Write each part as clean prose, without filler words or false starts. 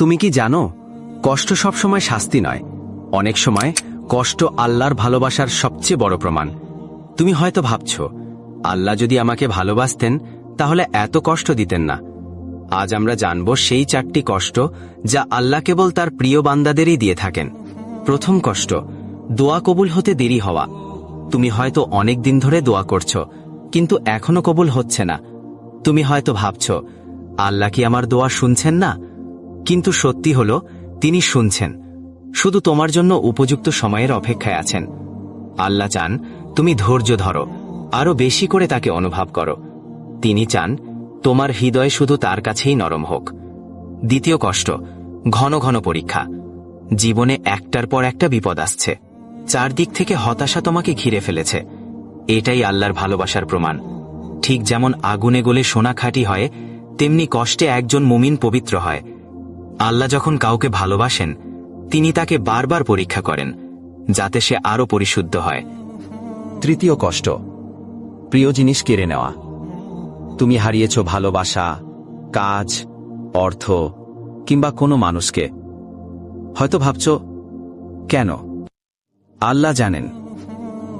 তুমি কি জানো, কষ্ট সবসময় শাস্তি নয়, অনেক সময় কষ্ট আল্লাহর ভালোবাসার সবচেয়ে বড় প্রমাণ। তুমি হয়তো ভাবছ, আল্লাহ যদি আমাকে ভালোবাসতেন তাহলে এত কষ্ট দিতেন না। আজ আমরা জানব সেই 4টি কষ্ট যা আল্লাহ কেবল তার প্রিয় বান্দাদেরই দিয়ে থাকেন। প্রথম কষ্ট, দোয়া কবুল হতে দেরি হওয়া। তুমি হয়তো অনেক দিন ধরে দোয়া করছো, কিন্তু এখনো কবুল হচ্ছে না। তুমি হয়তো ভাবছ, আল্লাহ কি আমার দোয়া শুনছেন না? কিন্তু সত্যি হলো, তিনি শুনছেন, শুধু তোমার জন্য উপযুক্ত সময়ের অপেক্ষায় আছেন। আল্লাহ চান তুমি ধৈর্য ধরো, আরো বেশি করে তাকে অনুভব করো। তিনি চান তোমার হৃদয় শুধু তার কাছেই নরম হোক। দ্বিতীয় কষ্ট, ঘন ঘন পরীক্ষা। জীবনে একটার পর একটা বিপদ আসছে, চারদিক থেকে হতাশা তোমাকে ঘিরে ফেলেছে। এটাই আল্লাহর ভালোবাসার প্রমাণ। ঠিক যেমন আগুনে গলে সোনা খাঁটি হয়, তেমনি কষ্টে একজন মুমিন পবিত্র হয়। আল্লাহ যখন কাউকে ভালোবাসেন, তিনি তাকে বারবার পরীক্ষা করেন, যাতে সে আরো পরিশুদ্ধ হয়। তৃতীয় কষ্ট, প্রিয় জিনিস কেড়ে নেওয়া। তুমি হারিয়েছ ভালোবাসা, কাজ, অর্থ কিংবা কোনো মানুষকে। হয়তো ভাবছ, কেন? আল্লাহ জানেন,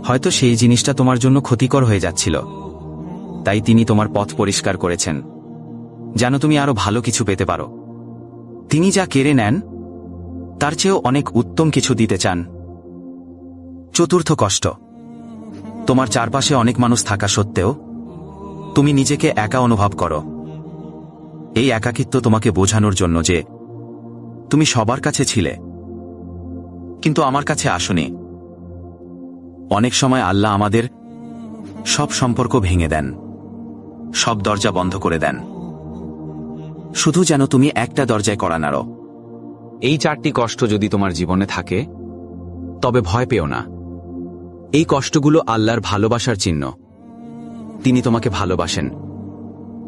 হয়তো সেই জিনিসটা তোমার জন্য ক্ষতিকর হয়ে যাচ্ছিল, তাই তিনি তোমার পথ পরিষ্কার করেছেন, যেন তুমি আরো ভালো কিছু পেতে পারো। তিনি যা কেড়ে নেন, তার চেয়েও অনেক উত্তম কিছু দিতে চান। চতুর্থ কষ্ট, তোমার চারপাশে অনেক মানুষ থাকা সত্ত্বেও তুমি নিজেকে একা অনুভব করো। এই একাকিত্ব তোমাকে বোঝানোর জন্য যে তুমি সবার কাছে ছিলে, কিন্তু আমার কাছে আসোনি। অনেক সময় আল্লাহ আমাদের সব সম্পর্ক ভেঙে দেন, সব দরজা বন্ধ করে দেন, শুধু যেন তুমি একটা দরজায় কড়া নাড়ো। এই 4টি কষ্ট যদি তোমার জীবনে থাকে, তবে ভয় পেও না। এই কষ্টগুলো আল্লাহর ভালোবাসার চিহ্ন। তিনি তোমাকে ভালোবাসেন।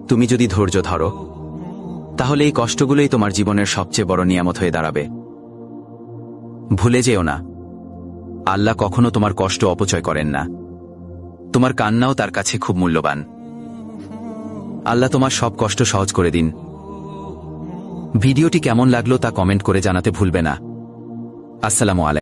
তুমি যদি ধৈর্য ধরো, তাহলে এই কষ্টগুলোই তোমার জীবনের সবচেয়ে বড় নিয়ামত হয়ে দাঁড়াবে। ভুলে যেও না, আল্লাহ কখনো তোমার কষ্ট অপচয় করেন না। তোমার কান্নাও তার কাছে খুব মূল্যবান। আল্লাহ তোমার সব কষ্ট সহজ করে দিন। ভিডিওটি কেমন লাগলো তা কমেন্ট করে জানাতে ভুলবে না। আসসালামু আলাইকুম।